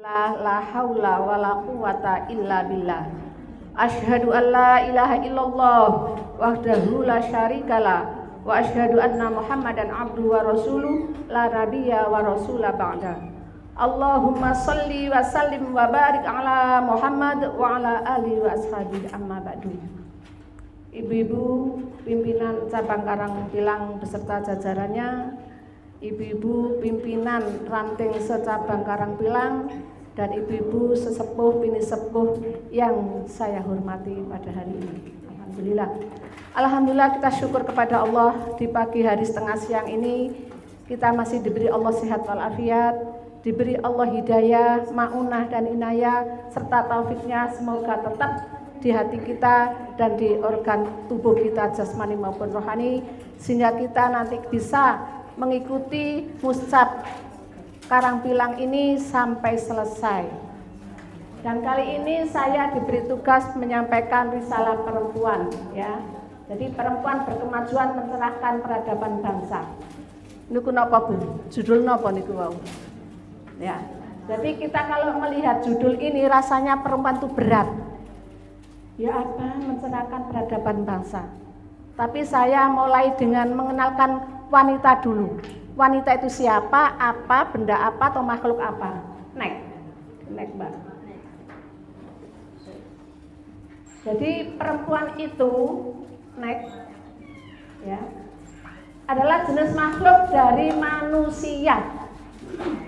La haula wala quwata illa billah. Asyhadu an la ilaha illallah wahdahu la syarikalah wa asyhadu anna Muhammadan abduhu wa rasuluh la nabiyya wa rasula ba'da. Allahumma shalli wa sallim wa barik ala Muhammad wa ala alihi wa ashabihi amma ba'du. Ibu-ibu pimpinan cabang Karangpilang beserta jajarannya, ibu-ibu pimpinan ranting secabang Karangpilang, dan ibu-ibu sesepuh bini sepuh yang saya hormati pada hari ini. Alhamdulillah kita syukur kepada Allah, di pagi hari setengah siang ini kita masih diberi Allah sehat walafiat, diberi Allah hidayah, maunah dan inayah serta taufiknya, semoga tetap di hati kita dan di organ tubuh kita jasmani maupun rohani, sehingga kita nanti bisa mengikuti musab Karangpilang ini sampai selesai. Dan kali ini saya diberi tugas menyampaikan risalah perempuan, ya. Jadi perempuan berkemajuan mencerahkan peradaban bangsa. Niku napa Bu? Judul napa niku wau? Ya. Jadi kita kalau melihat judul ini rasanya perempuan itu berat. Ya apa? Mencerahkan peradaban bangsa. Tapi saya mulai dengan mengenalkan wanita dulu. Wanita itu siapa, apa, benda apa, atau makhluk apa? Nek Mbak. Jadi perempuan itu, ya, adalah jenis makhluk dari manusia.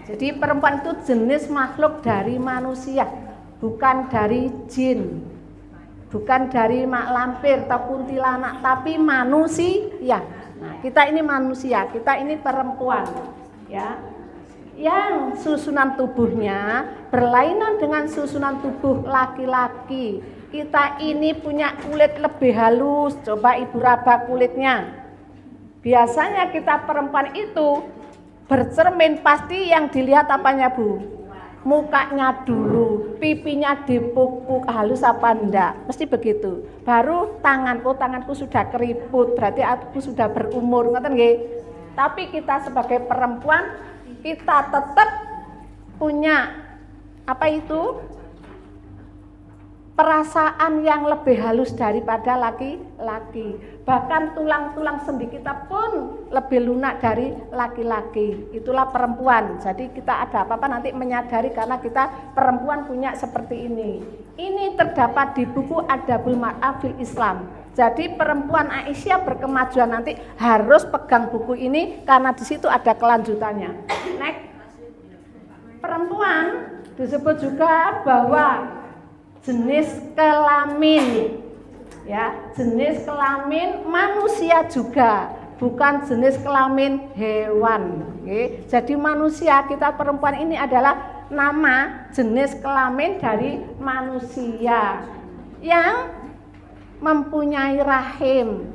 Jadi perempuan itu jenis makhluk dari manusia, bukan dari jin, bukan dari mak lampir atau kuntilanak, tapi manusia. Nah, kita ini manusia, kita ini perempuan, ya, yang susunan tubuhnya berlainan dengan susunan tubuh laki-laki. Kita ini punya kulit lebih halus, coba ibu raba kulitnya. Biasanya kita perempuan itu bercermin pasti yang dilihat apanya Bu? Mukanya dulu, pipinya dipupuk halus apa enggak, mesti begitu. Baru tanganku sudah keriput, berarti aku sudah berumur, ngoten nggih. Tapi kita sebagai perempuan, kita tetap punya apa itu? Perasaan yang lebih halus daripada laki-laki. Bahkan tulang-tulang sendi kita pun lebih lunak dari laki-laki. Itulah perempuan. Jadi kita ada apa-apa nanti menyadari karena kita perempuan punya seperti ini. Ini terdapat di buku Adabul Mar'ah fil Islam. Jadi perempuan Aisyah berkemajuan nanti harus pegang buku ini karena di situ ada kelanjutannya. Next. Perempuan disebut juga bahwa jenis kelamin, ya, jenis kelamin manusia juga, bukan jenis kelamin hewan. Okay. Jadi manusia, kita perempuan ini adalah nama jenis kelamin dari manusia yang mempunyai rahim.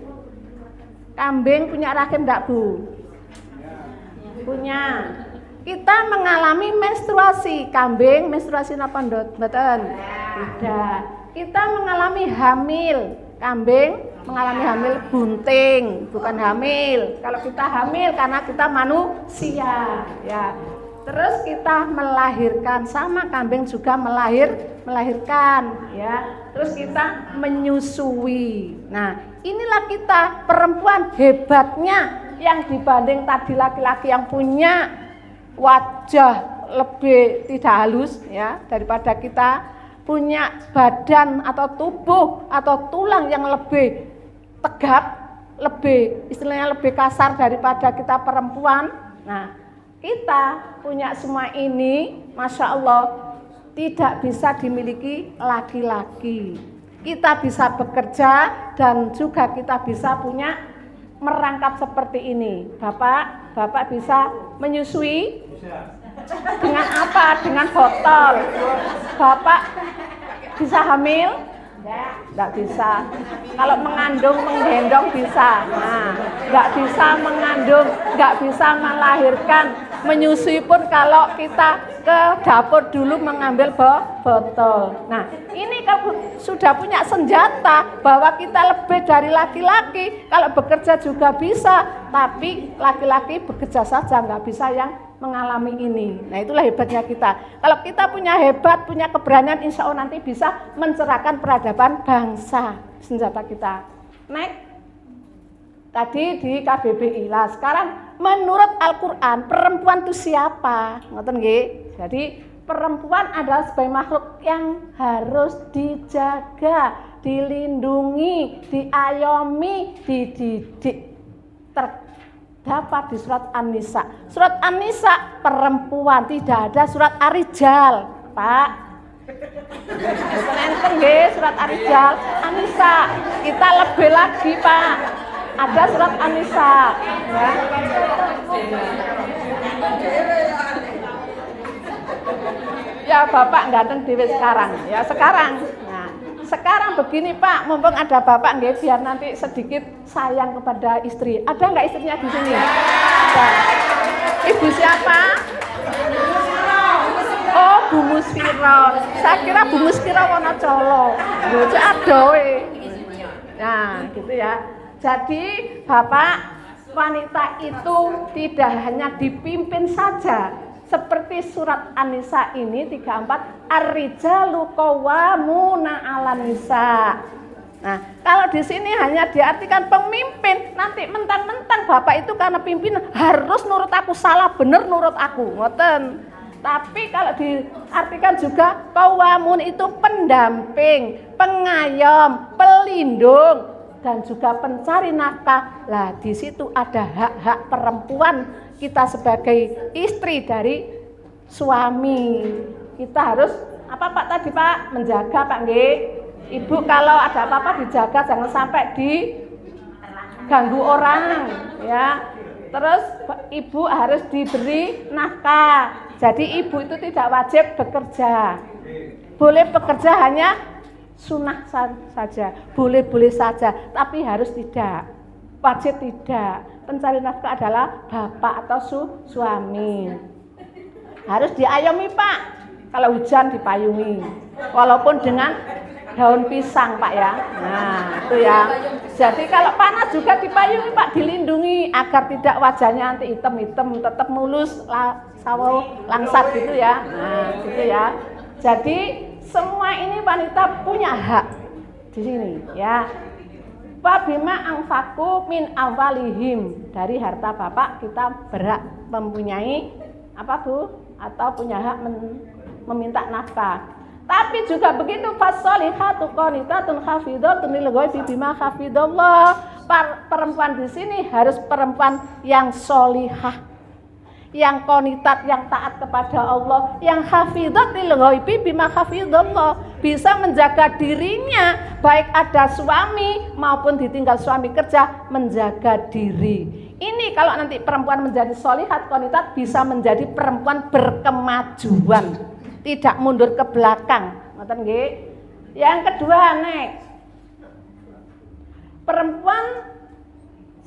Kambing punya rahim enggak Bu? Punya. Kita mengalami menstruasi, kambing menstruasi napa mboten? Tidak. Kita mengalami hamil, kambing mengalami hamil bunting, bukan hamil. Kalau kita hamil karena kita manusia, ya. Terus kita melahirkan, sama kambing juga melahirkan, ya. Terus kita menyusui. Nah, inilah kita perempuan hebatnya yang dibanding tadi laki-laki yang punya wajah lebih tidak halus, ya, daripada kita punya badan atau tubuh atau tulang yang lebih tegap, lebih istilahnya lebih kasar daripada kita perempuan. Nah, kita punya semua ini, Masya Allah, tidak bisa dimiliki laki-laki. Kita bisa bekerja dan juga kita bisa punya merangkap seperti ini. Bapak bisa menyusui dengan apa? Dengan botol. Bapak bisa hamil? Enggak bisa. Kalau mengandung, menggendong bisa. Nah, enggak bisa mengandung, enggak bisa melahirkan. Menyusui pun kalau kita ke dapur dulu mengambil botol. Nah, ini kalau sudah punya senjata bahwa kita lebih dari laki-laki, kalau bekerja juga bisa, tapi laki-laki bekerja saja, nggak bisa yang mengalami ini. Nah, itulah hebatnya kita. Kalau kita punya hebat, punya keberanian, insya Allah nanti bisa mencerahkan peradaban bangsa. Senjata kita. Next. Tadi di KBBI lah. Sekarang menurut Al-Quran perempuan itu siapa? Ngoten nggih. Jadi perempuan adalah sebagai makhluk yang harus dijaga, dilindungi, diayomi, dididik. Terdapat di surat An-Nisa. Surat An-Nisa perempuan, tidak ada surat Ar-Rijal, Pak. Bukan enten nggih surat Ar-Rijal, An-Nisa. Kita lebih lagi, Pak. Ada surat An-Nisa, ya. Ya Bapak datang dewe sekarang, ya sekarang. Nah, sekarang begini Pak, mumpung ada Bapak nggih, biar nanti sedikit sayang kepada istri. Ada nggak istrinya di sini? Ada. Ibu siapa? Oh, Bu Musfiro. Saya kira Bu Musfiro Wonocolo. Lho, adoe. Nah, gitu ya. Jadi Bapak, wanita itu tidak hanya dipimpin saja. Seperti surat An-Nisa ini 34, ar-rijalu qawwamuna 'alan nisa. Nah, kalau di sini hanya diartikan pemimpin, nanti mentang-mentang Bapak itu karena pimpinan harus nurut aku, salah bener nurut aku, ngoten. Tapi kalau diartikan juga qawwamun itu pendamping, pengayom, pelindung, dan juga pencari nafkah. Lah di situ ada hak-hak perempuan kita sebagai istri dari suami. Kita harus apa Pak tadi Pak? Menjaga Pak nggih. Ibu kalau ada apa-apa dijaga, jangan sampai diganggu orang ya. Terus ibu harus diberi nafkah. Jadi ibu itu tidak wajib bekerja. Boleh bekerja hanya sunnah saja, boleh-boleh saja, tapi harus tidak, wajib tidak. Pencari nafkah adalah bapak atau suami. Harus diayomi Pak, kalau hujan dipayungi, walaupun dengan daun pisang Pak ya. Nah itu ya. Jadi kalau panas juga dipayungi Pak, dilindungi agar tidak wajahnya nanti hitam-hitam, tetap mulus, sawo langsat gitu ya. Nah gitu ya. Jadi semua ini wanita punya hak di sini ya. Wabima angfaku min awalihim, dari harta bapak kita berhak mempunyai apa Bu? Atau punya hak meminta nafkah. Tapi juga begitu, fasolihatu qanitatun hafidhatun lil ghaibi bima hafidallah. Perempuan di sini harus perempuan yang solihah, yang qanitat, yang taat kepada Allah, yang hafidhat lil ghaibi bima hafidallah, bisa menjaga dirinya baik ada suami maupun ditinggal suami kerja, menjaga diri. Ini kalau nanti perempuan menjadi solihat qanitat, bisa menjadi perempuan berkemajuan, tidak mundur ke belakang. Ngoten nggih. Yang kedua, next. Perempuan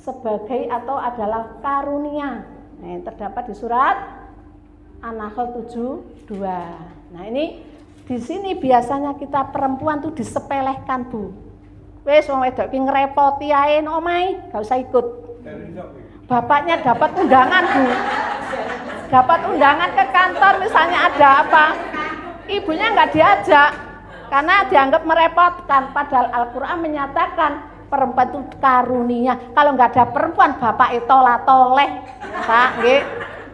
sebagai atau adalah karunia. Nah, terdapat di surat An-Nahl 72. Nah, ini di sini biasanya kita perempuan tuh disepelekan, Bu. Wes wong wedok ki ngrepoti ae nang omahe, gak usah ikut. Bapaknya dapat undangan, Bu. Dapat undangan ke kantor misalnya ada apa, ibunya nggak diajak karena dianggap merepotkan. Padahal Al-Quran menyatakan perempuan itu karunia. Kalau nggak ada perempuan, bapak itu toleh, Pak, nggih.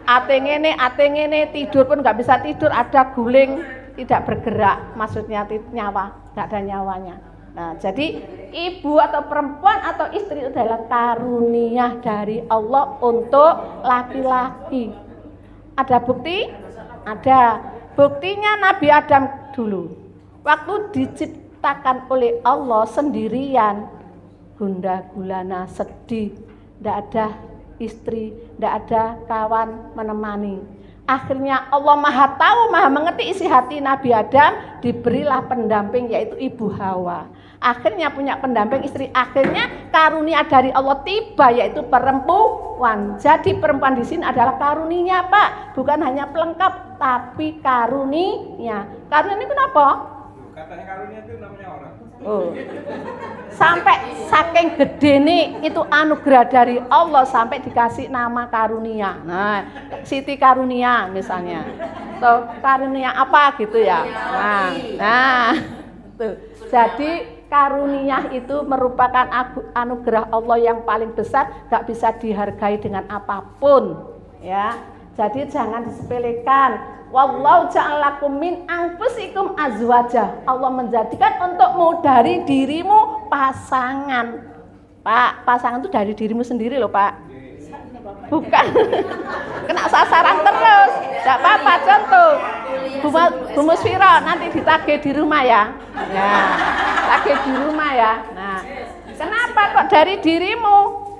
Ate ngene tidur pun nggak bisa tidur, ada guling, tidak bergerak, maksudnya nyawa, nggak ada nyawanya. Nah, jadi ibu atau perempuan atau istri itu adalah karunia dari Allah untuk laki-laki. Ada bukti? Ada. Buktinya Nabi Adam dulu. Waktu diciptakan oleh Allah sendirian, gundah gulana, sedih, tidak ada istri, tidak ada kawan menemani. Akhirnya Allah Maha Tahu, Maha Mengerti isi hati Nabi Adam, diberilah pendamping yaitu Ibu Hawa. Akhirnya punya pendamping istri, akhirnya karunia dari Allah tiba yaitu perempuan. Jadi perempuan di sini adalah karunia, Pak, bukan hanya pelengkap tapi karunia. Karunia ini kenapa? Katanya karunia itu namanya orang. Oh. Sampai saking gede nih itu anugerah dari Allah sampai dikasih nama karunia. Nah, Siti Karunia misalnya. Atau karunia apa gitu ya. Nah, tuh. Jadi karunia itu merupakan anugerah Allah yang paling besar, gak bisa dihargai dengan apapun, ya. Jadi jangan disepelekan. Wallahu ja'alakum min anfusikum azwaja. Allah menjadikan untukmu dari dirimu pasangan. Pak, pasangan itu dari dirimu sendiri loh, Pak. Bukan. Kena sasaran terus. Enggak apa-apa, contoh. Bu Musfira nanti ditagih di rumah ya. Ya. Tagih di rumah ya. Nah, kenapa kok dari dirimu?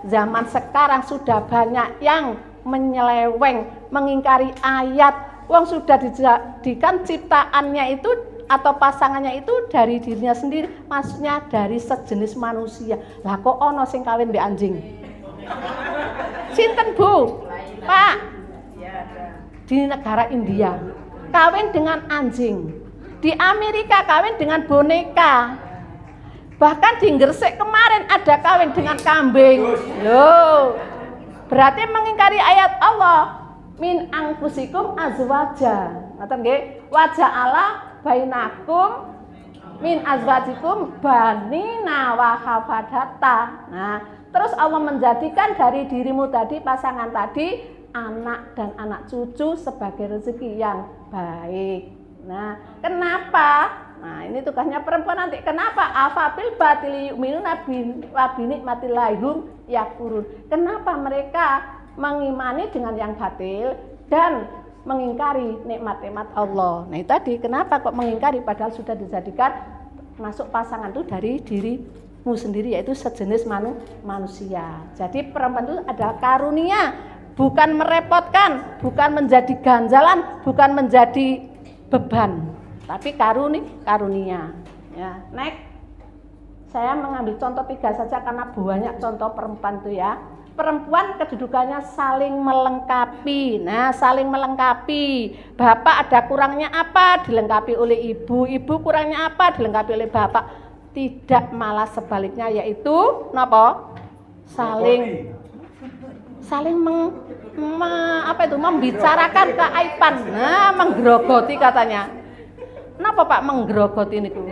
Zaman sekarang sudah banyak yang menyeleweng, mengingkari ayat. Wong sudah dijadikan ciptaannya itu atau pasangannya itu dari dirinya sendiri, maksudnya dari sejenis manusia. Lah kok ono sing kawin mbek anjing? Sinten Bu? Pak? Di negara India kawin dengan anjing. Di Amerika kawin dengan boneka. Bahkan di Gresik kemarin ada kawin dengan kambing. Loh. Berarti mengingkari ayat Allah. Min anfusikum azwaja. Ngoten nggih? Wa ja'ala bainakum min azwajikum banina wa hafadata. Nah, terus Allah menjadikan dari dirimu tadi pasangan tadi anak dan anak cucu sebagai rezeki yang baik. Nah, kenapa? Nah, ini tugasnya perempuan nanti. Kenapa? Afabil batili yu'minuna wa binikmatillahum yakfurun. Kenapa mereka mengimani dengan yang batil dan mengingkari nikmat-nikmat Allah. Nah, itu tadi kenapa kok mengingkari padahal sudah dijadikan masuk pasangan itu dari dirimu sendiri, yaitu sejenis manusia. Jadi perempuan itu adalah karunia, bukan merepotkan, bukan menjadi ganjalan, bukan menjadi beban, tapi karunia. Ya, next. Saya mengambil contoh 3 saja karena banyak contoh perempuan itu ya. Perempuan kedudukannya saling melengkapi. Nah, saling melengkapi. Bapak ada kurangnya apa? Dilengkapi oleh ibu. Ibu kurangnya apa? Dilengkapi oleh bapak. Tidak, malah sebaliknya, yaitu napa? Saling membicarakan keaiban. Nah, menggerogoti katanya. Kenapa Pak menggerogoti niku?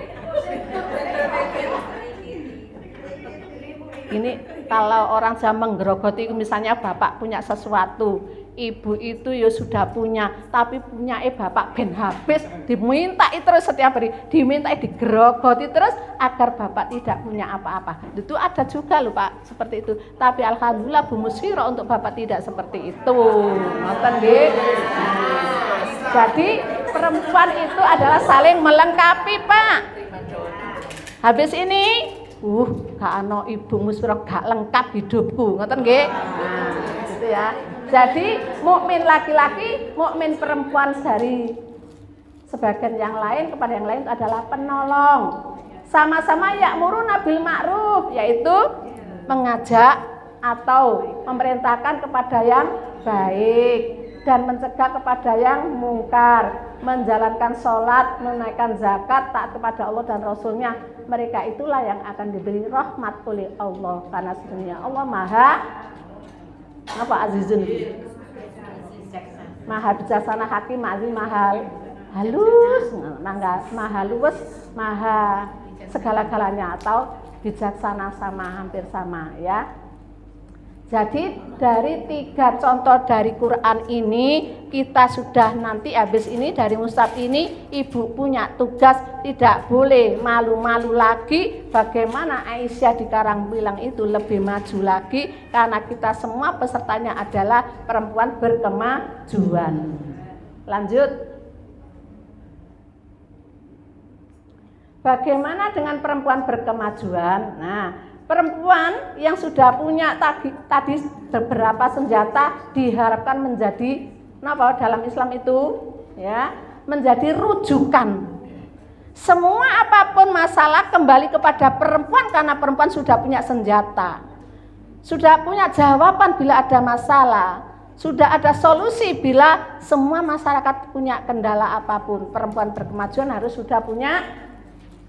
Ini kalau orang Jawa menggerogoti, misalnya bapak punya sesuatu, ibu itu ya sudah punya, tapi punya bapak ben habis, dimintai terus setiap hari, dimintai digerogoti terus agar bapak tidak punya apa-apa. Itu ada juga loh Pak, seperti itu. Tapi alhamdulillah Bu Musfira untuk bapak tidak seperti itu. Ngoten nggih. Jadi perempuan itu adalah saling melengkapi Pak. Habis ini gak ana Ibu Musfira gak lengkap hidupku, ngoten nggih. Nah, gitu ya. Jadi mukmin laki-laki, mukmin perempuan dari sebagian yang lain kepada yang lain itu adalah penolong. Sama-sama ya'muruna bil ma'ruf, yaitu mengajak atau memerintahkan kepada yang baik dan mencegah kepada yang mungkar, menjalankan sholat, menunaikan zakat, taat kepada Allah dan Rasulnya. Mereka itulah yang akan diberi rahmat oleh Allah, karena sebenarnya Allah azizun, maha bijaksana, hakim, aziz, maha halus, maha luwes, maha segala-galanya, atau bijaksana sama, hampir sama ya. Jadi dari 3 contoh dari Quran ini kita sudah nanti habis ini dari Mustaf ini ibu punya tugas, tidak boleh malu-malu lagi. Bagaimana Aisyah di Karangpilang itu lebih maju lagi karena kita semua pesertanya adalah perempuan berkemajuan. Lanjut. Bagaimana dengan perempuan berkemajuan? Nah, perempuan yang sudah punya tadi beberapa senjata diharapkan menjadi dalam Islam itu ya, menjadi rujukan. Semua apapun masalah kembali kepada perempuan karena perempuan sudah punya senjata. Sudah punya jawaban bila ada masalah. Sudah ada solusi bila semua masyarakat punya kendala apapun. Perempuan berkemajuan harus sudah punya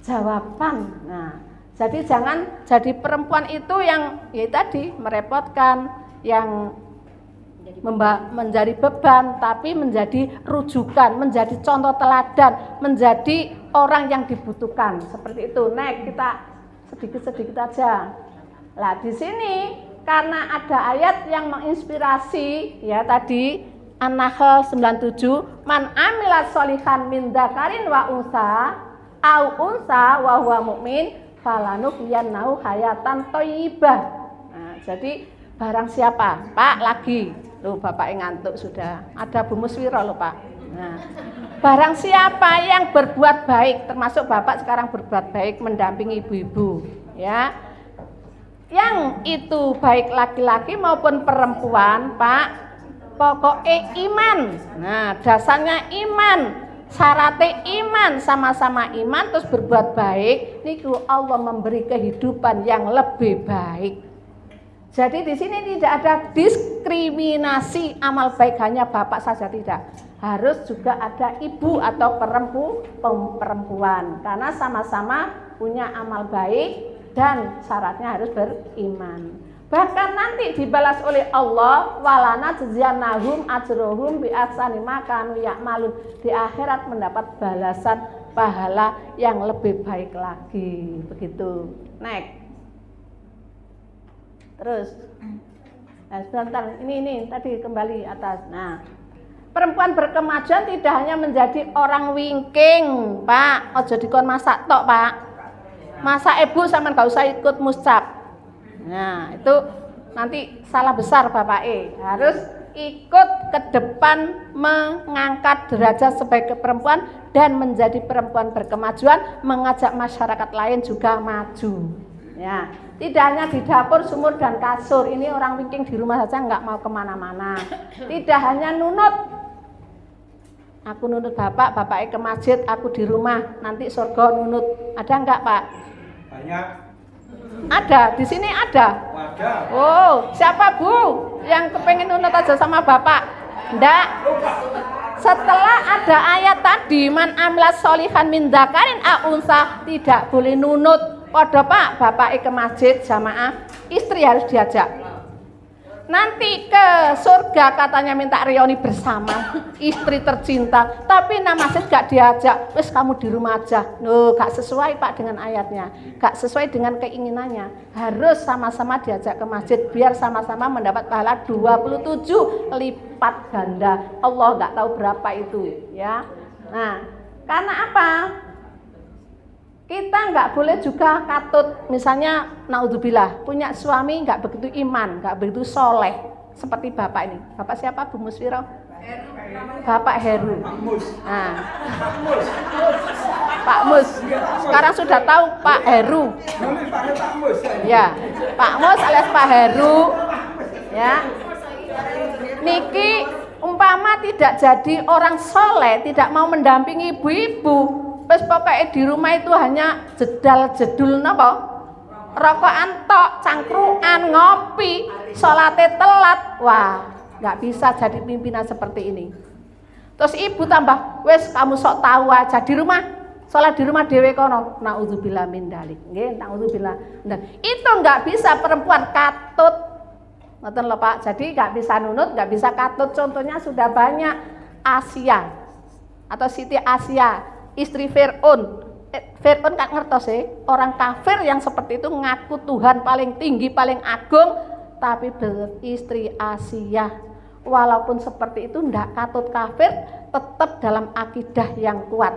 jawaban. Nah, jadi jangan jadi perempuan itu yang ya tadi merepotkan, yang menjadi beban, tapi menjadi rujukan, menjadi contoh teladan, menjadi orang yang dibutuhkan. Seperti itu. Next, kita sedikit-sedikit aja. Nah, di sini karena ada ayat yang menginspirasi ya tadi An-Nahl 97, man amilat sholihan min dzakarin wa unsa au unsa wa huwa mukmin falanuhyiyannahu hayatan thayyibah. Nah, jadi barang siapa? Pak lagi. Loh, Bapak ngantuk sudah. Ada Bu Muswiro loh, Pak. Nah, barang siapa yang berbuat baik, termasuk Bapak sekarang berbuat baik mendampingi ibu-ibu, ya. Yang itu baik laki-laki maupun perempuan, Pak. Pokoknya iman. Nah, dasarnya iman. Syaratnya iman, sama-sama iman terus berbuat baik, niku Allah memberi kehidupan yang lebih baik. Jadi di sini tidak ada diskriminasi amal baik hanya bapak saja, tidak. Harus juga ada ibu atau perempuan karena sama-sama punya amal baik dan syaratnya harus beriman. Bahkan nanti dibalas oleh Allah, walana jaziyanahum ajrohum bi ahsani ma kanu ya'malun. Di akhirat mendapat balasan pahala yang lebih baik lagi. Begitu. Next. Terus, nah sebentar, ini tadi kembali atas. Nah, perempuan berkemajuan tidak hanya menjadi orang wingking, Pak. Ojo dikon masak tok, Pak. Masak ibu sama gak usah ikut muscap. Nah, itu nanti salah besar Bapak harus ikut ke depan mengangkat derajat sebagai perempuan dan menjadi perempuan berkemajuan, mengajak masyarakat lain juga maju. Ya, tidak hanya di dapur, sumur dan kasur. Ini orang wingking di rumah saja nggak mau kemana-mana. Tidak hanya nunut. Aku nunut bapak, bapaknya ke masjid, aku di rumah. Nanti surga nunut. Ada nggak, Pak? Banyak. Ada, di sini ada. Ada. Oh, siapa Bu yang kepengen nunut aja sama bapak? Nggak. Setelah ada ayat tadi, man amilas sholihan min dzakarin au unsa, tidak boleh nunut. Podo Pak, bapaknya ke masjid jamaah, istri harus diajak. Nanti ke surga katanya minta reuni bersama, istri tercinta. Tapi nama masjid gak diajak, wes kamu di rumah aja. Loh, gak sesuai Pak dengan ayatnya, gak sesuai dengan keinginannya. Harus sama-sama diajak ke masjid biar sama-sama mendapat pahala 27 lipat ganda. Allah gak tahu berapa itu, ya. Nah, karena apa? Kita nggak boleh juga katut, misalnya naudzubillah punya suami nggak begitu iman, nggak begitu soleh seperti bapak ini. Bapak siapa, Bu Muswiro? Bapak Heru. Nah, Pak Mus. Sekarang sudah tahu Pak Heru. Ya, Pak Mus alias Pak Heru. Ya, niki umpama tidak jadi orang soleh, tidak mau mendampingi ibu-ibu. Terus pokoknya di rumah itu hanya jedal-jedul napa? Rokokan tok, cangkruan, ngopi, salate telat. Wah, nggak bisa jadi pimpinan seperti ini. Terus ibu tambah, wes kamu sok tahu aja di rumah, sholat di rumah dewe kono. Naudzubillah min dzalik. Nggih, naudzubillah. Itu nggak bisa perempuan katut. Ngoten lho Pak. Jadi nggak bisa nunut, nggak bisa katut. Contohnya sudah banyak. Asia atau Siti Asia, istri Fir'aun. Fir'aun kan ngertos orang kafir yang seperti itu ngaku Tuhan paling tinggi, paling agung, tapi beristri Asia. Walaupun seperti itu ndak katut kafir, tetap dalam akidah yang kuat,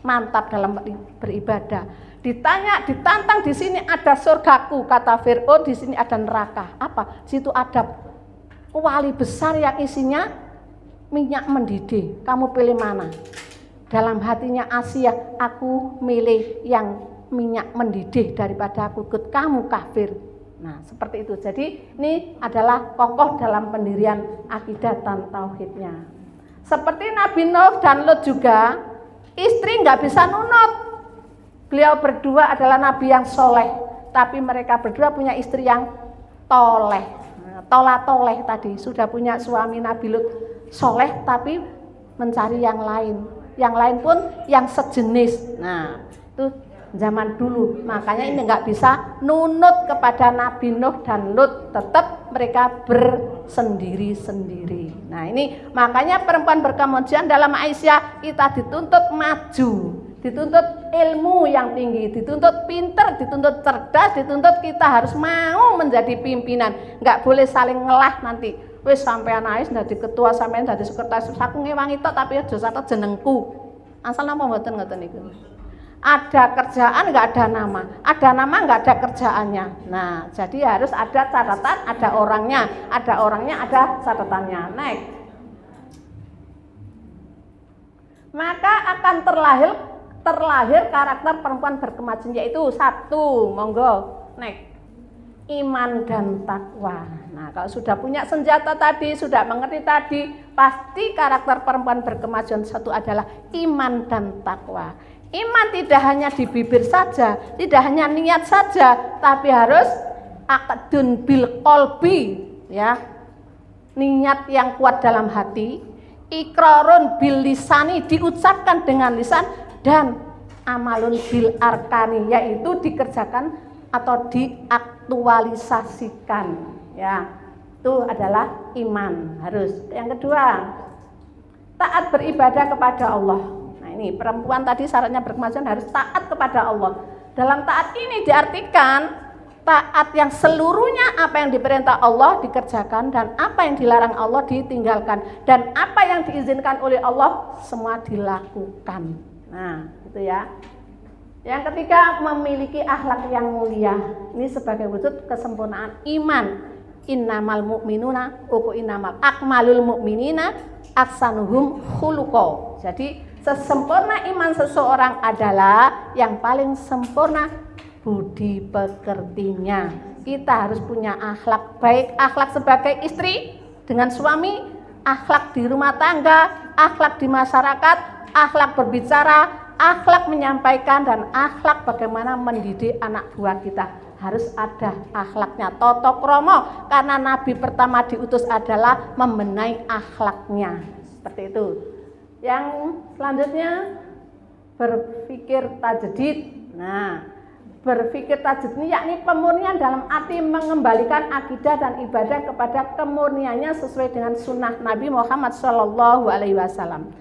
mantap dalam beribadah. Ditantang di sini ada surgaku, kata Fir'aun, di sini ada neraka. Apa? Situ ada wali besar yang isinya minyak mendidih. Kamu pilih mana? Dalam hatinya Asia, aku milih yang minyak mendidih daripada aku ikut kamu kafir. Nah, seperti itu. Jadi ini adalah kokoh dalam pendirian akidah dan tauhidnya. Seperti Nabi Nuh dan Lut juga, istri nggak bisa nunut. Beliau berdua adalah nabi yang soleh, tapi mereka berdua punya istri yang toleh. Tolah-toleh tadi, sudah punya suami Nabi Lut soleh, tapi mencari yang lain. Yang lain pun yang sejenis. Nah, itu zaman dulu. Makanya ini nggak bisa nunut kepada Nabi Nuh dan Lut, tetap mereka bersendiri-sendiri. Nah ini makanya perempuan berkemajuan dalam Aisyah kita dituntut maju, dituntut ilmu yang tinggi, dituntut pinter, dituntut cerdas, dituntut kita harus mau menjadi pimpinan. Nggak boleh saling ngelah nanti. Wis sampean Ais dadi ketua, sampean dadi sekretaris, aku ngewangi tok tapi aja satu jenengku. Asal napa mboten ngoten niku. Ada kerjaan nggak ada nama, ada nama nggak ada kerjaannya. Nah, jadi harus ada catatan, ada orangnya, ada catatannya. Next. Maka akan terlahir karakter perempuan berkemajuan, yaitu satu, monggo, next, iman dan takwa. Nah, kalau sudah punya senjata tadi, sudah mengerti tadi, pasti karakter perempuan berkemajuan satu adalah iman dan takwa. Iman tidak hanya di bibir saja, tidak hanya niat saja, tapi harus aqdun bil qalbi, ya. Niat yang kuat dalam hati, iqrarun bil lisani, diucapkan dengan lisan, dan amalun bil arkani, yaitu dikerjakan atau diaktualisasikan, ya. Itu adalah iman, harus. Yang kedua, taat beribadah kepada Allah. Ini perempuan tadi syaratnya berkemajuan harus taat kepada Allah. Dalam taat ini diartikan taat yang seluruhnya apa yang diperintah Allah dikerjakan dan apa yang dilarang Allah ditinggalkan, dan apa yang diizinkan oleh Allah semua dilakukan. Nah, itu ya. Yang ketiga, memiliki akhlak yang mulia. Ini sebagai wujud kesempurnaan iman. Innamal mu'minuna innamal akmalul mu'minina aksanuhum khuluqa. Jadi sesempurna iman seseorang adalah yang paling sempurna budi pekertinya. Kita harus punya akhlak baik, akhlak sebagai istri dengan suami, akhlak di rumah tangga, akhlak di masyarakat, akhlak berbicara, akhlak menyampaikan, dan akhlak bagaimana mendidik anak buah kita. Harus ada akhlaknya, toto kromo, karena Nabi pertama diutus adalah membenahi akhlaknya. Seperti itu. Yang selanjutnya berpikir tajdid. Nah, berpikir tajdid ini yakni pemurnian dalam arti mengembalikan akidah dan ibadah kepada kemurniannya sesuai dengan sunnah Nabi Muhammad SAW.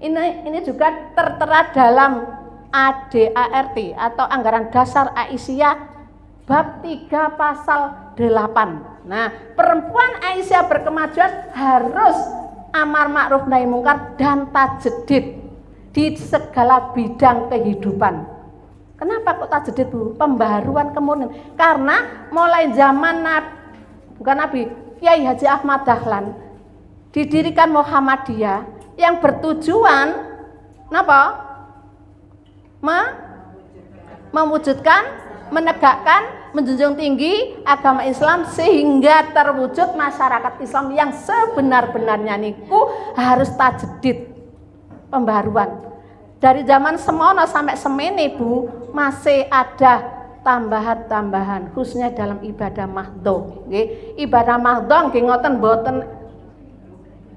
Ini juga tertera dalam ADART atau Anggaran Dasar Aisyah bab 3 pasal 8. Nah, perempuan Aisyah berkemajuan harus amar ma'ruf nahi mungkar dan tajdid di segala bidang kehidupan. Kenapa kok tajdid, Bu? Pembaharuan kemurnian. Karena mulai zaman Kiai Haji Ahmad Dahlan didirikan Muhammadiyah yang bertujuan mewujudkan, menegakkan, menjunjung tinggi agama Islam sehingga terwujud masyarakat Islam yang sebenar-benarnya niku harus tajdid, pembaharuan. Dari zaman semono sampai semene, Bu, masih ada tambahan-tambahan khususnya dalam ibadah mahdho. Nggih, ibadah mahdho nggih ngoten mboten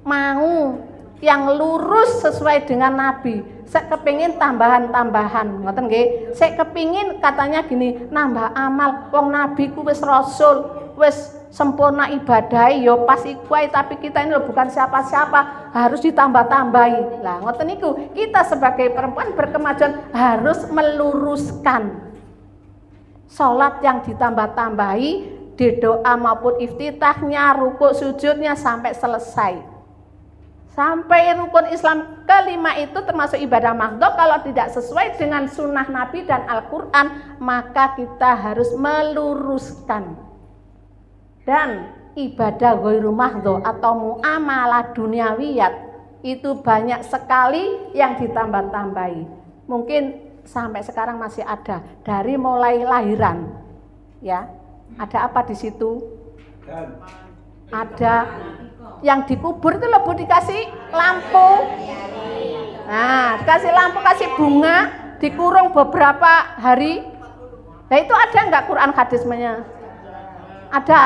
mau yang lurus sesuai dengan Nabi. Saya kepingin tambahan-tambahan, ngoten nggih. Saya kepingin katanya gini, nambah amal. Wong Nabi ku wis rasul, wis sempurna ibadah, yo pas iku ae, tapi kita ini loh bukan siapa-siapa, harus ditambah-tambahi. Lah ngoten niku, kita sebagai perempuan berkemajuan harus meluruskan. Salat yang ditambah-tambahi di doa maupun iftitahnya, rukuk sujudnya sampai selesai. Sampai rukun Islam kelima itu termasuk ibadah mahdho, kalau tidak sesuai dengan sunnah Nabi dan Al-Quran, maka kita harus meluruskan. Dan ibadah ghairu mahdho atau muamalah duniawiyat itu banyak sekali yang ditambah-tambahi. Mungkin sampai sekarang masih ada, dari mulai lahiran, ya. Ada apa di situ? Ada yang dikubur itu loh, Bu, dikasih lampu. Nah, dikasih lampu, kasih bunga, dikurung beberapa hari. Nah, itu ada enggak Quran hadisnya? Ada?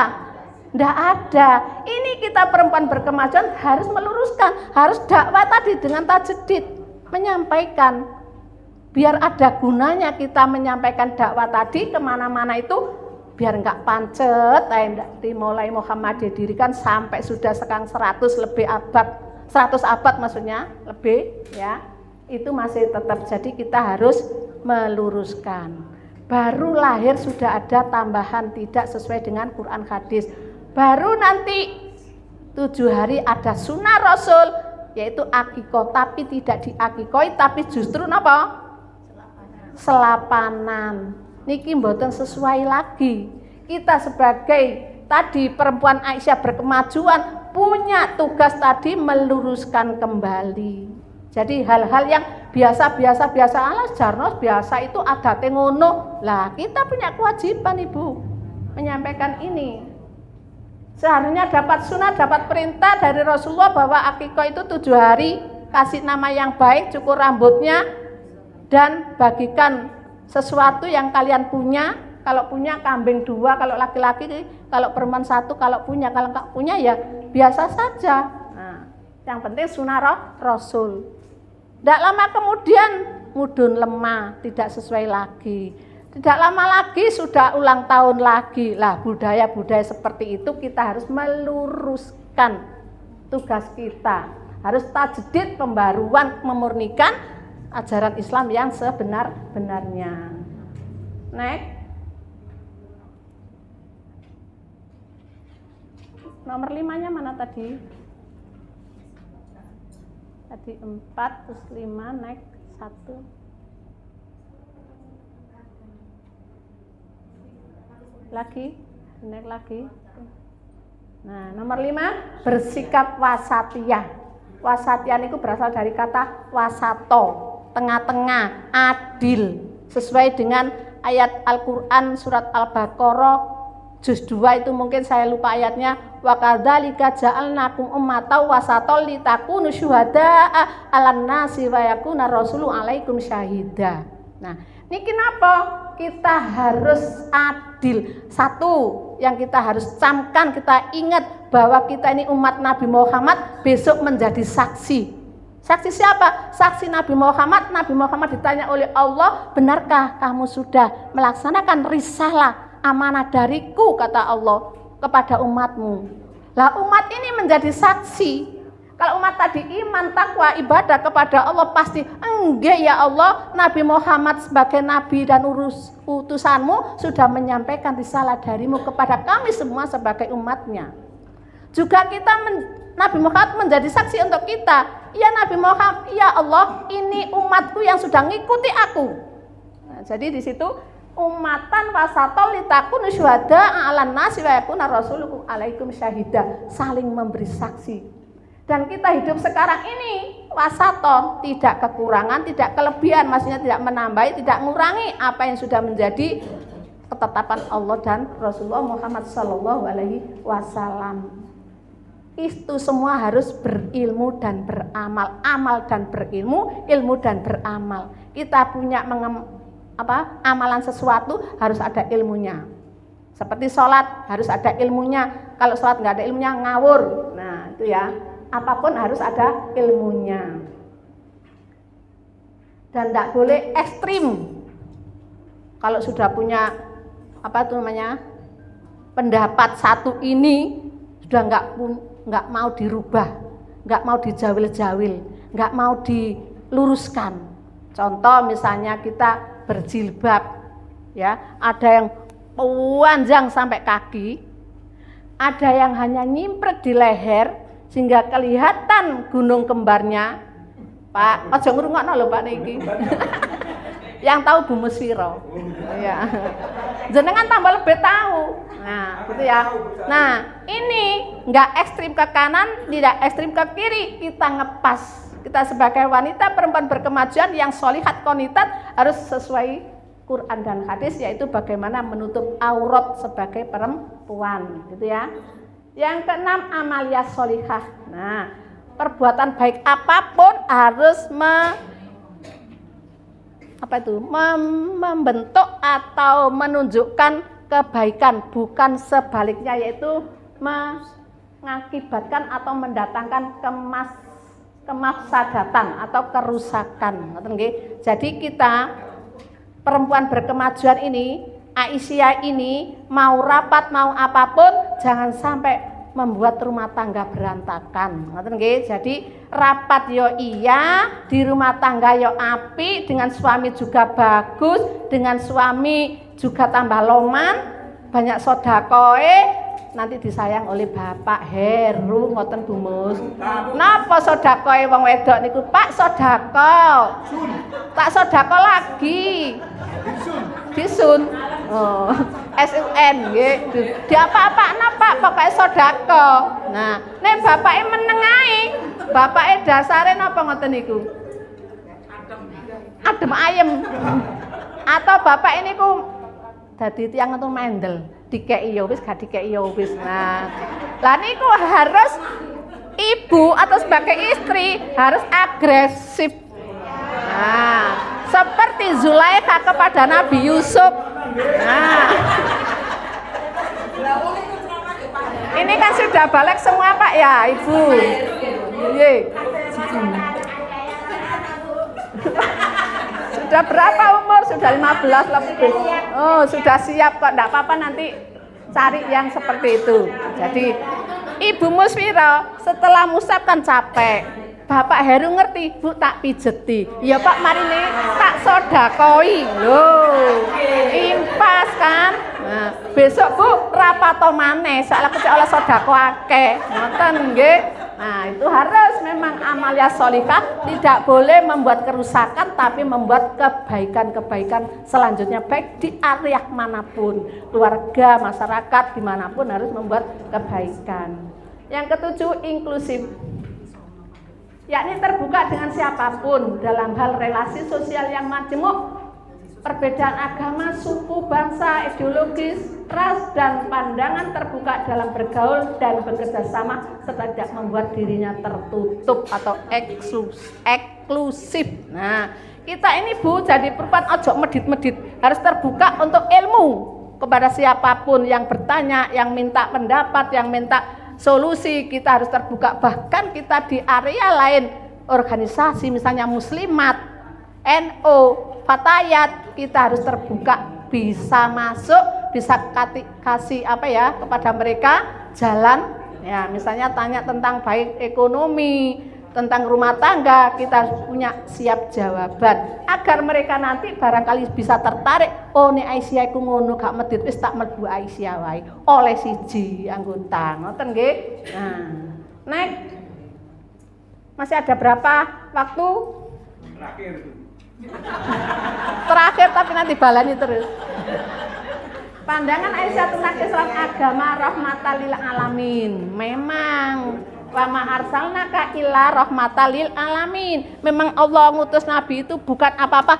Enggak ada. Ini kita perempuan berkemajuan harus meluruskan, harus dakwah tadi dengan tajdid, menyampaikan. Biar ada gunanya kita menyampaikan dakwah tadi kemana-mana itu, biar enggak pancet. Dimulai Muhammadiyah didirikan sampai sudah sekarang 100 lebih abad, 100 abad maksudnya lebih ya, itu masih tetap. Jadi kita harus meluruskan. Baru lahir sudah ada tambahan tidak sesuai dengan Quran hadis. Baru nanti 7 hari ada sunnah Rasul, yaitu akikoh, tapi tidak diakikoi, tapi justru apa? Selapanan. Niki mboten sesuai lagi. Kita sebagai tadi perempuan Aisyah berkemajuan punya tugas tadi meluruskan kembali. Jadi hal-hal yang biasa alah jarnos biasa itu adate ngono. Lah kita punya kewajiban Ibu menyampaikan ini. Seharusnya dapat sunnah, dapat perintah dari Rasulullah bahwa akikoh itu 7 hari, kasih nama yang baik, cukur rambutnya, dan bagikan sesuatu yang kalian punya. Kalau punya kambing 2, kalau laki-laki, kalau perempuan 1, kalau nggak punya ya biasa saja. Nah, yang penting sunnah Rasul. Tidak lama kemudian mudun lemah, tidak sesuai lagi. Tidak lama lagi sudah ulang tahun lagi. Lah budaya-budaya seperti itu kita harus meluruskan tugas kita. Harus tajdid, pembaruan, memurnikan ajaran Islam yang sebenar-benarnya. Next. Nomor 5-nya mana tadi? Tadi 4 terus 5 naik 1. Lagi, naik lagi. Nah, nomor 5 bersikap wasatiyah. Wasatiyah itu berasal dari kata wasato, tengah-tengah, adil, sesuai dengan ayat Al-Qur'an surat Al-Baqarah juz 2 itu mungkin saya lupa ayatnya. Wa kadzalika ja'alnakum ummatan wasatan litakunu syuhada'a 'alan nasi wa yakuna rasulu 'alaikum syahida. Nah, ini kenapa kita harus adil? Satu, yang kita harus camkan, kita ingat bahwa kita ini umat Nabi Muhammad besok menjadi saksi. Saksi siapa? Saksi Nabi Muhammad. Nabi Muhammad ditanya oleh Allah, benarkah kamu sudah melaksanakan risalah amanah dariku, kata Allah, kepada umatmu. Lah umat ini menjadi saksi. Kalau umat tadi iman, takwa, ibadah kepada Allah pasti enggak ya Allah, Nabi Muhammad sebagai nabi dan utusanmu sudah menyampaikan risalah darimu kepada kami semua sebagai umatnya. Juga Nabi Muhammad menjadi saksi untuk kita. Ya Nabi Muhammad, ya Allah, ini umatku yang sudah ngikuti aku. Nah, jadi di situ umatan wasatol litakun syuhada 'alan nasi wa yakuna rasulukum 'alaikum syahida, saling memberi saksi. Dan kita hidup sekarang ini wasaton, tidak kekurangan, tidak kelebihan, maksudnya tidak menambahi, tidak mengurangi apa yang sudah menjadi ketetapan Allah dan Rasulullah Muhammad sallallahu alaihi wasallam. Itu semua harus berilmu dan beramal, amal dan berilmu, ilmu dan beramal. Kita punya amalan sesuatu harus ada ilmunya. Seperti sholat harus ada ilmunya. Kalau sholat nggak ada ilmunya ngawur. Nah itu ya. Apapun harus ada ilmunya. Dan tidak boleh ekstrim. Kalau sudah punya pendapat satu ini sudah nggak mau dirubah, nggak mau dijawil-jawil, nggak mau diluruskan. Contoh misalnya kita berjilbab, ya ada yang panjang sampai kaki, ada yang hanya nyimpret di leher sehingga kelihatan gunung kembarnya. Pak, aja ngrungokno lho Pak niki. Yang tahu Bu Musfiro. Ya. Jenengan tambah lebih tahu. Nah, gitu ya. Nah, ini enggak ekstrim ke kanan, tidak ekstrim ke kiri, kita ngepas. Kita sebagai wanita perempuan berkemajuan yang sholihat qonitat harus sesuai Quran dan hadis, yaitu bagaimana menutup aurat sebagai perempuan, gitu ya. Yang keenam, amaliyah sholihah. Nah, perbuatan baik apapun harus membentuk atau menunjukkan kebaikan, bukan sebaliknya, yaitu mengakibatkan atau mendatangkan kemafsadatan atau kerusakan. Jadi kita perempuan berkemajuan ini, Aisyah ini mau rapat mau apapun jangan sampai membuat rumah tangga berantakan. Jadi rapat yo iya, di rumah tangga yo api, dengan suami juga bagus, dengan suami juga tambah loman, banyak sodakoe, nanti disayang oleh Bapak Heru ngoten Bu Mus. Napa sodakoe wong wedok niku? Pak sodako. Tak sodako lagi. Disun. Oh, SUN nggih. Di apa-apana Pak, pokoke sodako. Nah, nek bapake meneng ae. Bapake dasare napa ngoten niku? Adem ayem. Atau bapak ini ku dadi tiyang itu mendel. Dikei ya wis, gak dikei ya wis. Nah, lah niku harus ibu atau sebagai istri harus agresif. Nah, seperti Zulaikha kepada Nabi Yusuf. Nah, ini kan sudah balik semua Pak ya, Ibu. Iya. Sudah berapa umur? Sudah 15 lebih. Oh, sudah siap kok. Enggak apa-apa, nanti cari yang seperti itu. Jadi Ibu Musfira setelah musab kan capek. Bapak Heru ngerti, Bu tak pijeti. Ya Pak marine tak sodakoi. Loh, impas kan. Nah, besok Bu rapato maneh, salah kecek oleh sodako akeh. Ngoten nggih. Nah, itu harus memang amalia sholihah, tidak boleh membuat kerusakan tapi membuat kebaikan-kebaikan selanjutnya baik di area manapun, keluarga, masyarakat, dimanapun harus membuat kebaikan. Yang ketujuh, inklusif, yakni terbuka dengan siapapun dalam hal relasi sosial yang majemuk. Perbedaan agama, suku, bangsa, ideologis, ras, dan pandangan terbuka dalam bergaul dan bekerja sama serta tidak membuat dirinya tertutup atau eksklusif. Nah, kita ini Bu jadi perempuan ojo medit-medit, harus terbuka untuk ilmu kepada siapapun yang bertanya, yang minta pendapat, yang minta solusi. Kita harus terbuka, bahkan kita di area lain organisasi misalnya muslimat, NO, Fatayat, kita harus terbuka, bisa masuk, bisa kasih apa ya kepada mereka jalan ya, misalnya tanya tentang baik ekonomi, tentang rumah tangga, kita harus punya siap jawaban agar mereka nanti barangkali bisa tertarik. Oh nih Aisyah iku ngono gak medit, wis tak mlebu Aisyah wae oleh siji anggota ngoten nggih. Nah, next masih ada berapa waktu? Terakhir tapi nanti balani terus. Pandangan Aisyah tentang Islam agama rahmatan lil alamin. Memang wa ma arsalnaka illa rahmatan lil alamin. Memang Allah ngutus Nabi itu bukan apa-apa,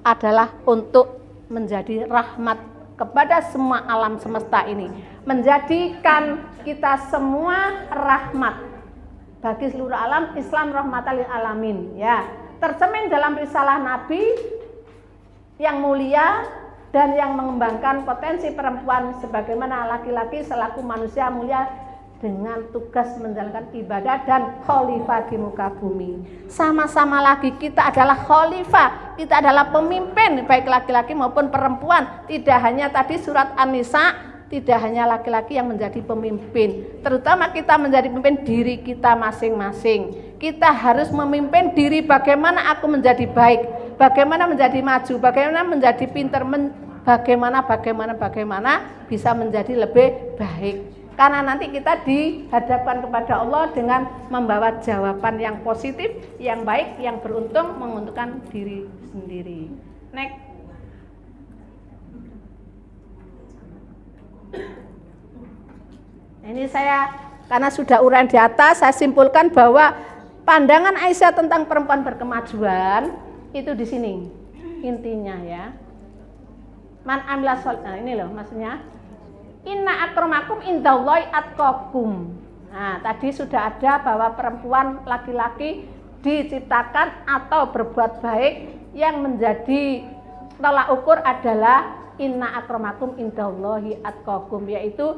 adalah untuk menjadi rahmat kepada semua alam semesta ini, menjadikan kita semua rahmat bagi seluruh alam. Islam rahmatan lil alamin ya. Tercermin dalam risalah Nabi yang mulia dan yang mengembangkan potensi perempuan sebagaimana laki-laki selaku manusia mulia dengan tugas menjalankan ibadah dan khalifah di muka bumi. Sama-sama lagi kita adalah khalifah, kita adalah pemimpin baik laki-laki maupun perempuan. Tidak hanya tadi surat An-Nisa, tidak hanya laki-laki yang menjadi pemimpin, terutama kita menjadi pemimpin diri kita masing-masing. Kita harus memimpin diri, bagaimana aku menjadi baik, bagaimana menjadi maju, bagaimana menjadi pintar, bagaimana bisa menjadi lebih baik. Karena nanti kita dihadapkan kepada Allah dengan membawa jawaban yang positif, yang baik, yang beruntung, menguntungkan diri sendiri. Next. Ini saya, karena sudah uraian di atas, saya simpulkan bahwa pandangan Aisyah tentang perempuan berkemajuan itu di sini intinya ya. Man amila shol, nah ini loh maksudnya. Inna akramakum indallahi atqakum. Nah, tadi sudah ada bahwa perempuan laki-laki diciptakan atau berbuat baik yang menjadi tolak ukur adalah inna akramakum indallahi atqakum, yaitu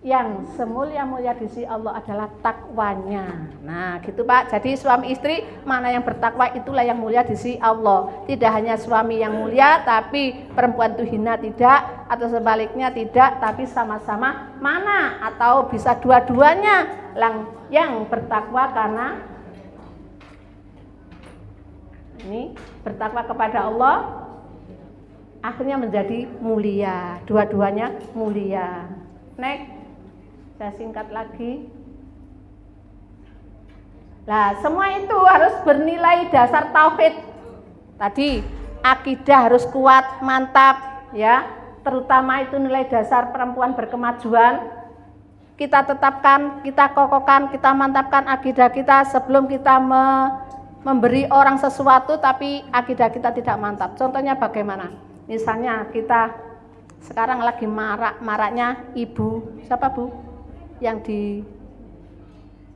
yang semulia-mulia di sisi Allah adalah takwanya. Nah gitu Pak, jadi suami istri mana yang bertakwa itulah yang mulia di sisi Allah. Tidak hanya suami yang mulia tapi perempuan itu hina tidak, atau sebaliknya tidak, tapi sama-sama mana, atau bisa dua-duanya yang bertakwa karena ini bertakwa kepada Allah akhirnya menjadi mulia, dua-duanya mulia. Next, saya singkat lagi. Nah, semua itu harus bernilai dasar tauhid. Tadi akidah harus kuat, mantap, ya. Terutama itu nilai dasar perempuan berkemajuan. Kita tetapkan, kita kokohkan, kita mantapkan akidah kita sebelum kita memberi orang sesuatu tapi akidah kita tidak mantap. Contohnya bagaimana? Misalnya kita sekarang lagi maraknya ibu, siapa Bu? Yang di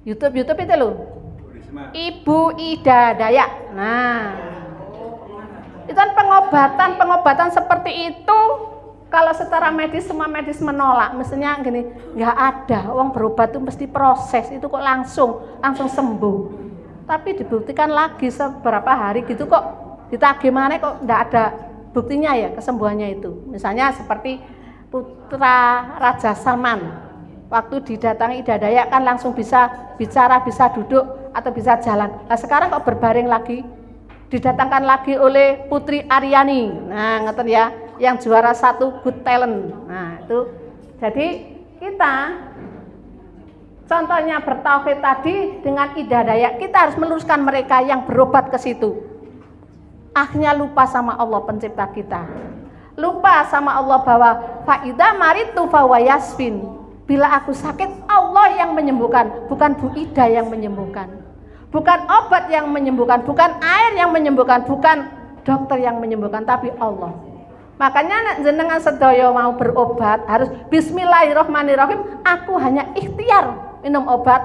YouTube itu loh. Ibu Ida Dayak. Nah, itu kan pengobatan seperti itu. Kalau secara medis semua medis menolak, mestinya gini, nggak ada. Uang berobat itu mesti proses, itu kok langsung sembuh. Tapi dibuktikan lagi seberapa hari gitu kok ditagih mana kok nggak ada buktinya ya kesembuhannya itu. Misalnya seperti putra Raja Salman. Waktu didatangi Ida Dayak kan langsung bisa bicara, bisa duduk atau bisa jalan. Nah sekarang kok berbaring lagi, didatangkan lagi oleh Putri Aryani. Nah ngeten ya, yang juara 1 Good Talent. Nah itu, jadi kita contohnya bertauhid tadi dengan Ida Dayak, kita harus meluruskan mereka yang berobat ke situ. Akhirnya lupa sama Allah pencipta kita. Lupa sama Allah bahwa faida maritu fahuwa yasfin. Bila aku sakit, Allah yang menyembuhkan, bukan Bu Ida yang menyembuhkan. Bukan obat yang menyembuhkan, bukan air yang menyembuhkan, bukan dokter yang menyembuhkan, tapi Allah. Makanya jenengan sedaya mau berobat harus bismillahirrahmanirrahim. Aku hanya ikhtiar minum obat,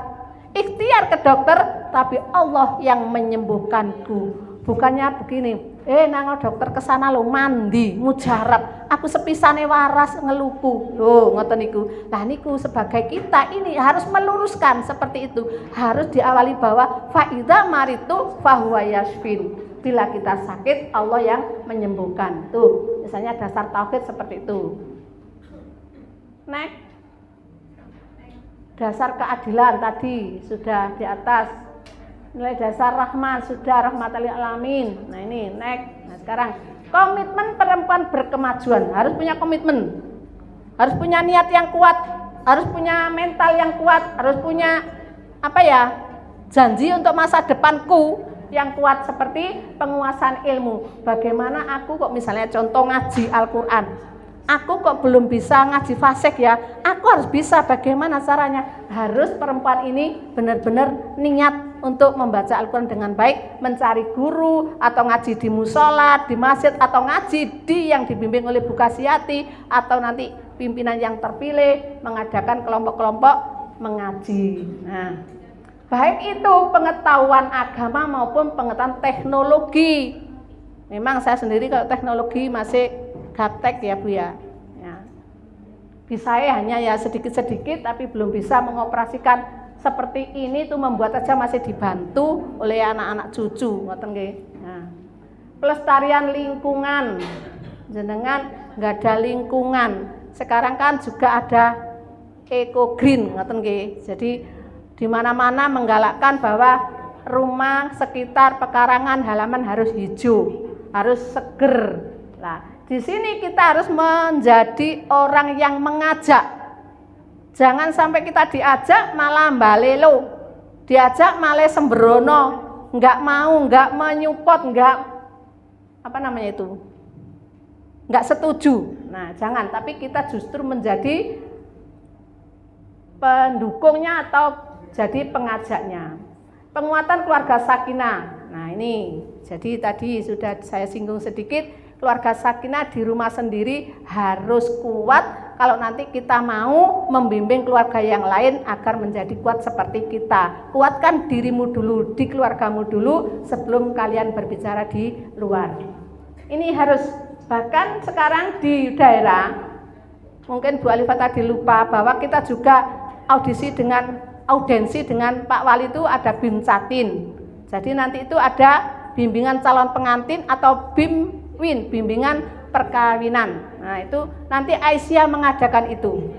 ikhtiar ke dokter, tapi Allah yang menyembuhkanku. Bukannya begini, nang dokter kesana lo mandi mujarab, aku sepisane waras ngeluku loh, ngoten niku. Nah niku sebagai kita ini harus meluruskan seperti itu, harus diawali bahwa faida maritu fahuwa yasfin. Bila kita sakit Allah yang menyembuhkan. Tuh misalnya dasar tauhid seperti itu. Next, dasar keadilan tadi sudah di atas. Nilai dasar rahmat sudah, rahmatan lil alamin. Nah ini next. Nah sekarang komitmen perempuan berkemajuan, harus punya komitmen, harus punya niat yang kuat, harus punya mental yang kuat, harus punya janji untuk masa depanku yang kuat, seperti penguasaan ilmu. Bagaimana aku kok misalnya contoh ngaji Al-Quran, aku kok belum bisa ngaji fasih ya, aku harus bisa. Bagaimana caranya? Harus perempuan ini benar-benar niat untuk membaca Al-Quran dengan baik, mencari guru, atau ngaji di musola, di masjid, atau ngaji yang dibimbing oleh Bu Kasiyati, atau nanti pimpinan yang terpilih mengadakan kelompok-kelompok mengaji. Nah, baik itu pengetahuan agama maupun pengetahuan teknologi. Memang saya sendiri kalau teknologi masih gaptek ya Bu ya. Bisa hanya ya sedikit-sedikit, tapi belum bisa mengoperasikan seperti ini tuh, membuat aja masih dibantu oleh anak-anak cucu, ngoten nggih. Nah, pelestarian lingkungan, jenengan nggak ada lingkungan. Sekarang kan juga ada eco green, ngoten nggih. Jadi di mana-mana menggalakkan bahwa rumah sekitar pekarangan halaman harus hijau, harus seger. Nah, di sini kita harus menjadi orang yang mengajak. Jangan sampai kita diajak malah balelo, diajak malah sembrono, nggak mau, nggak menyupport, nggak nggak setuju. Nah jangan, tapi kita justru menjadi pendukungnya atau jadi pengajaknya. Penguatan keluarga sakinah. Nah ini, jadi tadi sudah saya singgung sedikit, keluarga sakinah di rumah sendiri harus kuat. Kalau nanti kita mau membimbing keluarga yang lain agar menjadi kuat seperti kita. Kuatkan dirimu dulu, di keluargamu dulu sebelum kalian berbicara di luar. Ini harus, bahkan sekarang di daerah Mungkin Bu Alifah tadi lupa bahwa kita juga audensi dengan Pak Wali itu ada BIM Catin. Jadi nanti itu ada bimbingan calon pengantin atau BIM-WIN, bimbingan perkawinan. Nah, itu nanti Aisyah mengadakan itu.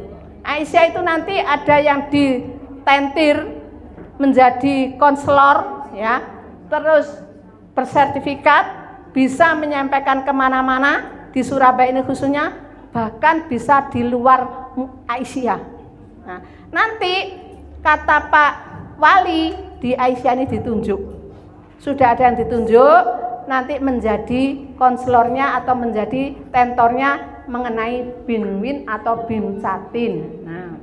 Aisyah itu nanti ada yang ditentir menjadi konselor ya, terus bersertifikat, bisa menyampaikan kemana-mana di Surabaya ini khususnya, bahkan bisa di luar Aisyah. Nah, nanti kata Pak Wali di Aisyah ini ditunjuk, sudah ada yang ditunjuk, nanti menjadi konselornya atau menjadi tentornya mengenai BIM-WIN atau BIM Catin. Nah,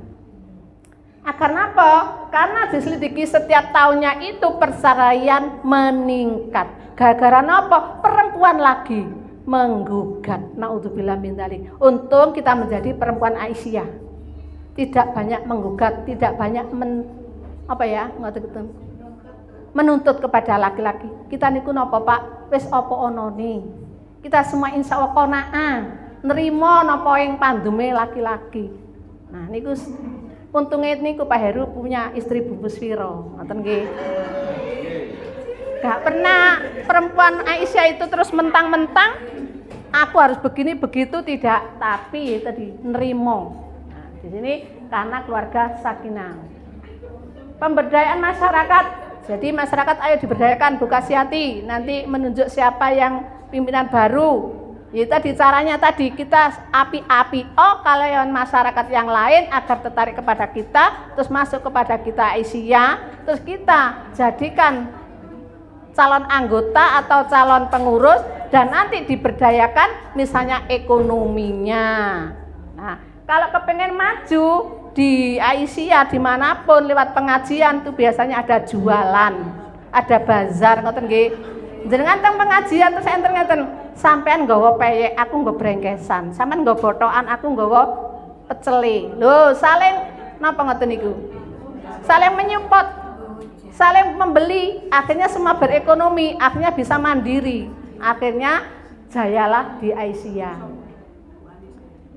karena apa? Karena diselidiki setiap tahunnya itu perceraian meningkat. Gara-gara apa? Perempuan lagi menggugat. Naudzubillah min dzalik. Untung kita menjadi perempuan Aisyah. Tidak banyak menggugat, tidak banyak menuntut kepada laki-laki. Kita niku napa, Pak? Wis apa onone. Kita semua insya Allah qanaah. Nerima napa ing pandume laki-laki. Nah, niku untungnya niku Pak Heru punya istri bungkus Viro, ngoten nggih. Gak pernah perempuan Aisyah itu terus mentang-mentang aku harus begini begitu, tidak, tapi tadi nerimo. Nah, di sini karena keluarga sakinah. Pemberdayaan masyarakat. Jadi masyarakat ayo diberdayakan, Bu Kasiati. Nanti menunjuk siapa yang pimpinan baru. Ya tadi caranya tadi kita api-api kalian masyarakat yang lain agar tertarik kepada kita, terus masuk kepada kita Aisyah, terus kita jadikan calon anggota atau calon pengurus dan nanti diberdayakan misalnya ekonominya. Nah, kalau kepengen maju di Aisyah dimanapun lewat pengajian tuh biasanya ada jualan, ada bazar, ngoten nggih. Jenengan teng pengajian terus enten ngeten, sampean nggawa peyek, aku nggawa brengkesan, sampean nggawa botokan, aku nggawa pecele. Lho, saling napa ngoten niku? Saling menyupport, saling membeli, akhirnya semua berekonomi, akhirnya bisa mandiri. Akhirnya jayalah di Aisyah.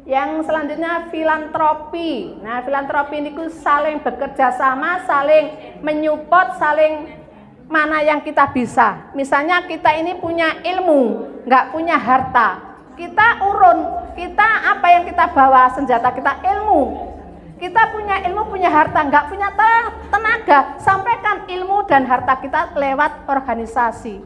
Yang selanjutnya filantropi. Nah, filantropi niku saling bekerja sama, saling menyupport, saling mana yang kita bisa. Misalnya kita ini punya ilmu, nggak punya harta. Kita urun, kita apa yang kita bawa senjata kita ilmu. Kita punya ilmu, punya harta, nggak punya tenaga. Sampaikan ilmu dan harta kita lewat organisasi.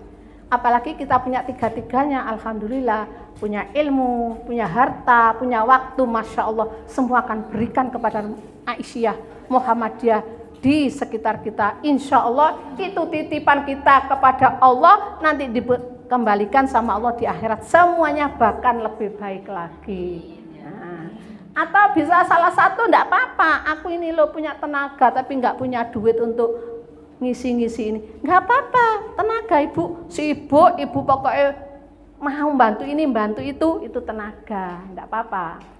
Apalagi kita punya tiga-tiganya, alhamdulillah. Punya ilmu, punya harta, punya waktu, Masya Allah. Semua akan berikan kepada Aisyah, Muhammadiyah di sekitar kita. Insya Allah itu titipan kita kepada Allah, nanti dikembalikan sama Allah di akhirat. Semuanya bahkan lebih baik lagi. Nah, atau bisa salah satu enggak apa-apa, aku ini lo punya tenaga tapi enggak punya duit untuk ngisi-ngisi ini. Enggak apa-apa, tenaga ibu, si ibu pokoknya mau bantu ini, bantu itu tenaga, enggak apa-apa.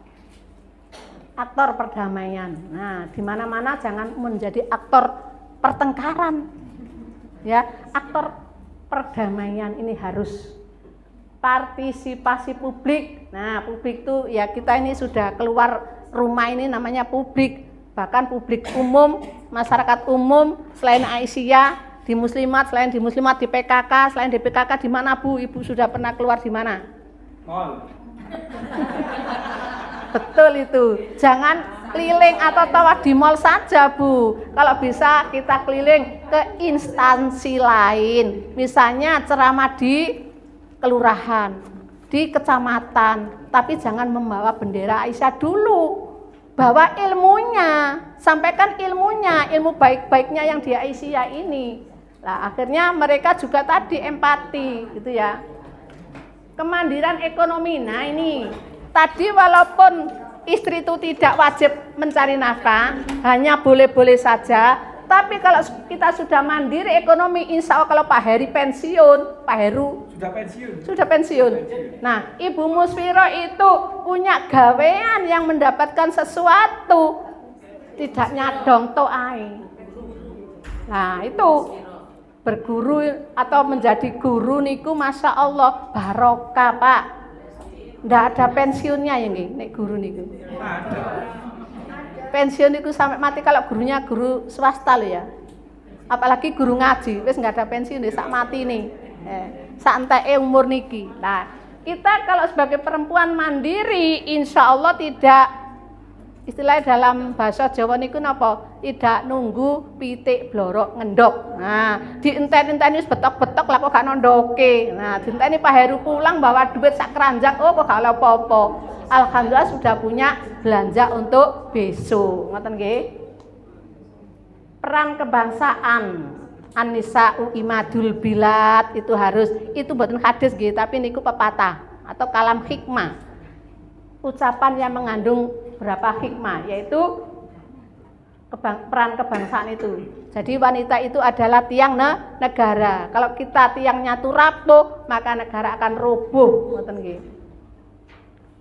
Aktor perdamaian. Nah, di mana-mana jangan menjadi aktor pertengkaran. Ya, aktor perdamaian ini harus partisipasi publik. Nah, publik itu ya kita ini sudah keluar rumah ini namanya publik. Bahkan publik umum, masyarakat umum selain Aisyah, di Muslimat, selain di Muslimat di PKK, selain di PKK di mana Bu? Ibu sudah pernah keluar di mana? Mall. Betul itu. Jangan keliling atau tawaf di mall saja, Bu. Kalau bisa kita keliling ke instansi lain. Misalnya ceramah di kelurahan, di kecamatan, tapi jangan membawa bendera Aisyah dulu. Bawa ilmunya, sampaikan ilmunya, ilmu baik-baiknya yang di Aisyah ini. Nah, akhirnya mereka juga tadi empati gitu ya. Kemandiran ekonomi. Nah, ini tadi walaupun istri itu tidak wajib mencari nafkah, hanya boleh-boleh saja. Tapi kalau kita sudah mandiri ekonomi, insya Allah kalau Pak Heri pensiun, Pak Heru sudah pensiun. Nah, Ibu Musfiro itu punya gawean yang mendapatkan sesuatu, tidak nyadong toai. Nah, itu berguru atau menjadi guru niku Masya Allah barokah Pak. ndak ada pensiunnya ya nggih nek guru niku. Pensiun niku sampai mati kalau gurunya guru swasta lho ya. Apalagi guru ngaji, wis nggak ada pensiun deh sak mati nih. Sak enteke umur niki. Nah, kita kalau sebagai perempuan mandiri insya Allah tidak, istilahnya dalam bahasa Jawa niku napa? Tidak nunggu pitik blorok ngendok. Nah, dienten-enteni wis betok-betok lah kok gak nondoke. Nah, dienteni Pak Heru pulang bawa duit sak keranjang, oh kok gak ada apa-apa. Alhamdulillah sudah punya belanja untuk besok. Ngoten nggih. Peran kebangsaan An-Nisa'u Imadul Bilad itu harus, itu mboten hadis nggih, tapi niku pepatah atau kalam hikmah. Ucapan yang mengandung berapa hikmah, yaitu peran kebangsaan itu. Jadi wanita itu adalah tiang negara. Kalau kita tiangnya tuh rapuh, maka negara akan roboh. Ngoten nggih.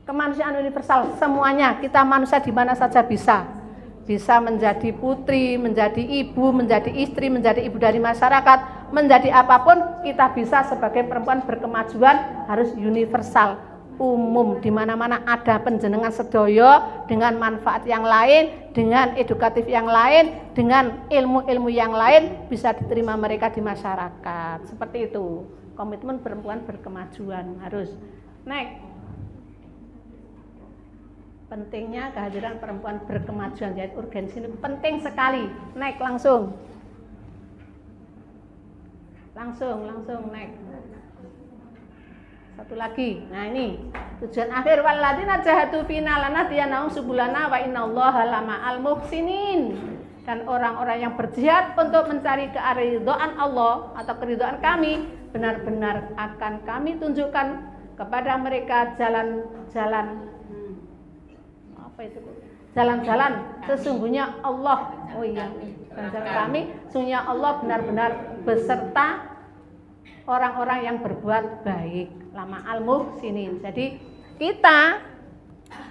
Kemanusiaan universal semuanya, kita manusia di mana saja bisa menjadi putri, menjadi ibu, menjadi istri, menjadi ibu dari masyarakat, menjadi apapun kita bisa sebagai perempuan berkemajuan harus universal, umum, di mana-mana ada penjenengan sedoyo dengan manfaat yang lain, dengan edukatif yang lain, dengan ilmu-ilmu yang lain bisa diterima mereka di masyarakat. Seperti itu. Komitmen perempuan berkemajuan harus naik. Pentingnya kehadiran perempuan berkemajuan, jadi urgensi ini penting sekali. Naik langsung naik. Satu lagi, nah ini tujuan akhir, walladzina jahadu fina lanahdiyannahum subulana wa innallaha lama'al muhsinin. Dan orang-orang yang berjihad untuk mencari keridhaan Allah atau keridhaan kami, benar-benar akan kami tunjukkan kepada mereka jalan-jalan jalan-jalan sesungguhnya Allah. Oh iya, jalan kami sesungguhnya Allah benar-benar beserta orang-orang yang berbuat baik. Lama al-muhsinin. Jadi kita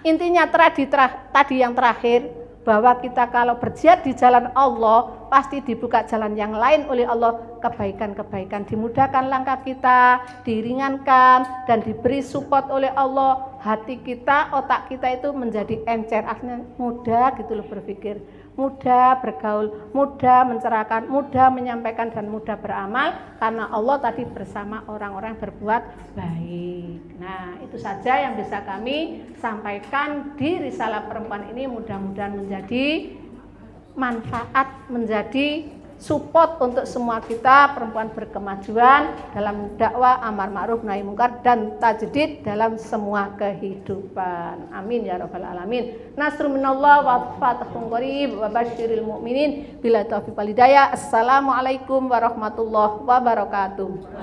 intinya tadi yang terakhir, bahwa kita kalau berjihad di jalan Allah pasti dibuka jalan yang lain oleh Allah, kebaikan-kebaikan dimudahkan langkah kita, diringankan dan diberi support oleh Allah. Hati kita, otak kita itu menjadi encer, akhirnya mudah gitu loh berpikir, mudah bergaul, mudah mencerahkan, mudah menyampaikan dan mudah beramal karena Allah tadi bersama orang-orang yang berbuat baik. Nah, itu saja yang bisa kami sampaikan di Risalah Perempuan ini, mudah-mudahan menjadi manfaat, menjadi support untuk semua kita perempuan berkemajuan dalam dakwah amar ma'ruf nahi mungkar dan tajdid dalam semua kehidupan. Amin ya rabbal alamin. Nasrun minallah wa fathun qarib wa basyiril mu'minin bila taufiq wal hidayah. Assalamualaikum warahmatullahi wabarakatuh.